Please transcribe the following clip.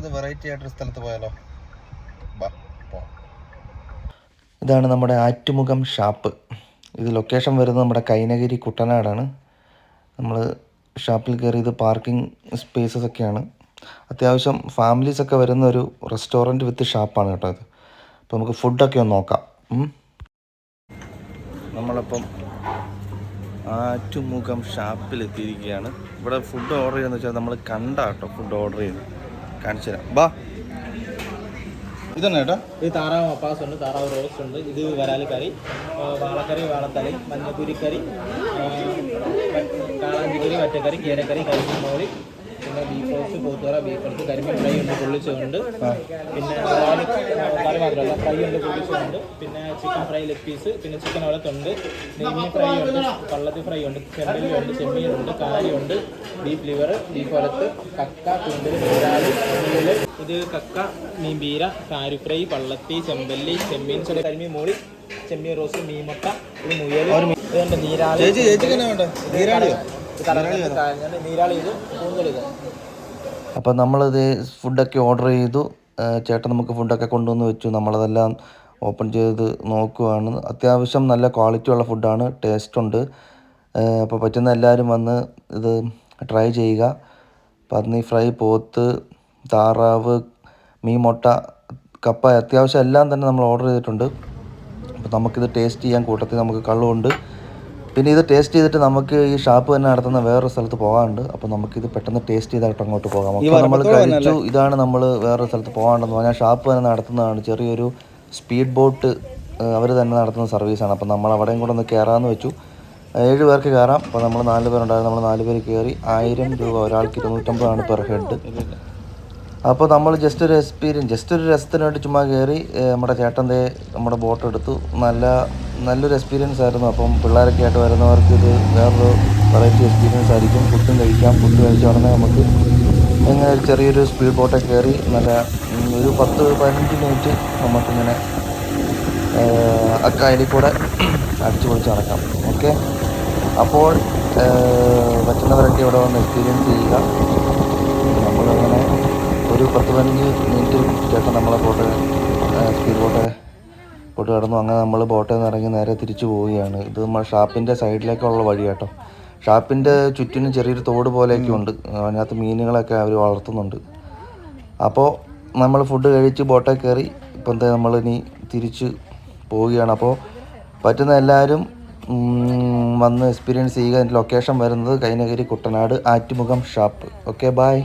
നമുക്കിത് വെറൈറ്റി ആയിട്ടൊരു സ്ഥലത്ത് പോയാലോ? ഇതാണ് നമ്മുടെ ആറ്റുമുഖം ഷാപ്പ്. ഇത് ലൊക്കേഷൻ വരുന്നത് നമ്മുടെ കൈനഗിരി കുട്ടനാടാണ്. നമ്മൾ ഷാപ്പിൽ കയറി, ഇത് പാർക്കിംഗ് സ്പേസസ് ഒക്കെയാണ്. അത്യാവശ്യം ഫാമിലീസൊക്കെ വരുന്ന ഒരു റെസ്റ്റോറൻറ്റ് വിത്ത് ഷാപ്പാണ് കേട്ടോ ഇത്. അപ്പോൾ നമുക്ക് ഫുഡൊക്കെ ഒന്ന് നോക്കാം. നമ്മളപ്പം ആറ്റുമുഖം ഷാപ്പിലെത്തിയിരിക്കുകയാണ്. ഇവിടെ ഫുഡ് ഓർഡർ ചെയ്യുന്നത് വെച്ചാൽ നമ്മൾ കേട്ടോ ഫുഡ് ഓർഡർ ചെയ്ത് കാണിച്ചു തരാം. ബാ, ഇതന്നെ കേട്ടോ. ഇത് താറാവ് മപ്പാസ് ഉണ്ട്, താറാവ് റോസ്റ്റ് ഉണ്ട്, ഇത് വരാൽ കറി, വാളക്കറി, വാളത്തലി, മഞ്ഞക്കുരിക്കറി, കാളാഞ്ചിക്കറി, വറ്റക്കറി, കേരക്കറി, കരിമീൻ, പിന്നെ ബീഫ് റോസ്റ്റ്, പോത്തുകറ, ബീഫ് റോസ്റ്റ്, കരിമീൻ ഫ്രൈ ഉണ്ട്, പൊള്ളിച്ചുണ്ട്, പിന്നെ കറി മാത്രമല്ല ഫ്രൈ ഉണ്ട്, പൊള്ളിച്ചുണ്ട്, പിന്നെ ചിക്കൻ ഫ്രൈ ലെഗ് പീസ്, പിന്നെ ചിക്കൻ വളത്തുണ്ട്, നെയ്മീൻ ഫ്രൈ ഉണ്ട്, പള്ളത്തി ഫ്രൈ ഉണ്ട്, ചെമ്പല്ലി ഉണ്ട്, ചെമ്മീനുണ്ട്, കാരിയുണ്ട്, ബീഫ് ലിവർ, ബീഫ് വളത്ത്, കക്ക, കുന്തൽ, മുരാളി, ഇത് കക്ക, മീൻ പീര, കാരി ഫ്രൈ, പള്ളത്തി, ചെമ്പല്ലി, ചെമ്മീൻ, കരിമീൻ മോളി, ചെമ്മീൻ റോസ്, മീൻമുട്ട, ഇത് മുയൽ, ഇതുണ്ട് നീരാളി, നീരാളി, ഇത് കൂന്തൽ. ഇത് അപ്പോൾ നമ്മളിത് ഫുഡൊക്കെ ഓർഡർ ചെയ്തു. ചേട്ടൻ നമുക്ക് ഫുഡൊക്കെ കൊണ്ടുവന്ന് വെച്ചു. നമ്മളതെല്ലാം ഓപ്പൺ ചെയ്ത് നോക്കുകയാണ്. അത്യാവശ്യം നല്ല ക്വാളിറ്റി ഉള്ള ഫുഡാണ്, ടേസ്റ്റ് ഉണ്ട്. അപ്പോൾ പറ്റുന്ന എല്ലാവരും വന്ന് ഇത് ട്രൈ ചെയ്യുക. പന്നി ഫ്രൈ, പോത്ത്, താറാവ്, മീൻ മുട്ട, കപ്പ, അത്യാവശ്യം എല്ലാം തന്നെ നമ്മൾ ഓർഡർ ചെയ്തിട്ടുണ്ട്. അപ്പോൾ നമുക്കിത് ടേസ്റ്റ് ചെയ്യാൻ കൂട്ടത്തിൽ നമുക്ക് കള്ളുണ്ട്. പിന്നെ ഇത് ടേസ്റ്റ് ചെയ്തിട്ട് നമുക്ക് ഈ ഷാപ്പ് തന്നെ നടത്തുന്ന വേറൊരു സ്ഥലത്ത് പോകാനുണ്ട്. അപ്പോൾ നമുക്കിത് പെട്ടെന്ന് ടേസ്റ്റ് ചെയ്തിട്ട് അങ്ങോട്ട് പോകാം. അപ്പോൾ നമ്മൾ കഴിച്ചു. ഇതാണ് നമ്മൾ വേറൊരു സ്ഥലത്ത് പോകാനുണ്ടെന്ന് പറഞ്ഞാൽ ഷാപ്പ് തന്നെ നടത്തുന്നതാണ്. ചെറിയൊരു സ്പീഡ് ബോട്ട് അവർ തന്നെ നടത്തുന്ന സർവീസാണ്. അപ്പോൾ നമ്മൾ അവിടെയും കൂടെ ഒന്ന് കയറാമെന്ന് വെച്ചു. 7 പേർക്ക് കയറാം. അപ്പോൾ നമ്മൾ 4 പേരുണ്ടായിരുന്നു. നമ്മൾ 4 പേര് കയറി 1000 രൂപ, ഒരാൾക്ക് 250 പെർ ഹെഡ്. അപ്പോൾ നമ്മൾ ജസ്റ്റ് ഒരു രസത്തിന് വേണ്ടി ചുമ്മാ കയറി. നമ്മുടെ ചേട്ടൻ്റെ നമ്മുടെ ബോട്ട് എടുത്തു. നല്ലൊരു എക്സ്പീരിയൻസ് ആയിരുന്നു. അപ്പം പിള്ളേരൊക്കെ ആയിട്ട് വരുന്നവർക്ക് ഇത് വേറൊരു വെറൈറ്റി എക്സ്പീരിയൻസ് ആയിരിക്കും. ഫുഡ് കഴിച്ച ഉടനെ നമുക്ക് ഇങ്ങനെ ചെറിയൊരു സ്പീഡ് ബോട്ടൊക്കെ കയറി ഒരു 10-15 മിനിറ്റ് നമുക്കിങ്ങനെ കായലിൽ കൂടെ അടിച്ചു പൊളിച്ച് നടക്കാം. ഓക്കെ, അപ്പോൾ പറ്റുന്നവരൊക്കെ ഇവിടെ വന്ന് എക്സ്പീരിയൻസ് ചെയ്യുക. നമ്മളങ്ങനെ ഒരു 10-15 മിനിറ്റ് ചേട്ടൻ നമ്മളെ സ്പീഡ് ബോട്ട് കടന്നു. അങ്ങനെ നമ്മൾ ബോട്ടിൽ നിന്ന് ഇറങ്ങി നേരെ തിരിച്ചു പോവുകയാണ്. ഇത് നമ്മൾ ഷാപ്പിൻ്റെ സൈഡിലേക്കുള്ള വഴി കേട്ടോ. ഷാപ്പിൻ്റെ ചുറ്റിനും ചെറിയൊരു തോട് പോലെയൊക്കെ ഉണ്ട്. അതിനകത്ത് മീനുകളൊക്കെ അവർ വളർത്തുന്നുണ്ട്. അപ്പോൾ നമ്മൾ ഫുഡ് കഴിച്ച് ബോട്ടിൽ കയറി ഇപ്പം നമ്മളിനി തിരിച്ച് പോവുകയാണ്. അപ്പോൾ പറ്റുന്ന എല്ലാവരും വന്ന് എക്സ്പീരിയൻസ് ചെയ്യുക. ലൊക്കേഷൻ വരുന്നത് Kainakary Kuttanad, Attumukham shop. Okay, by.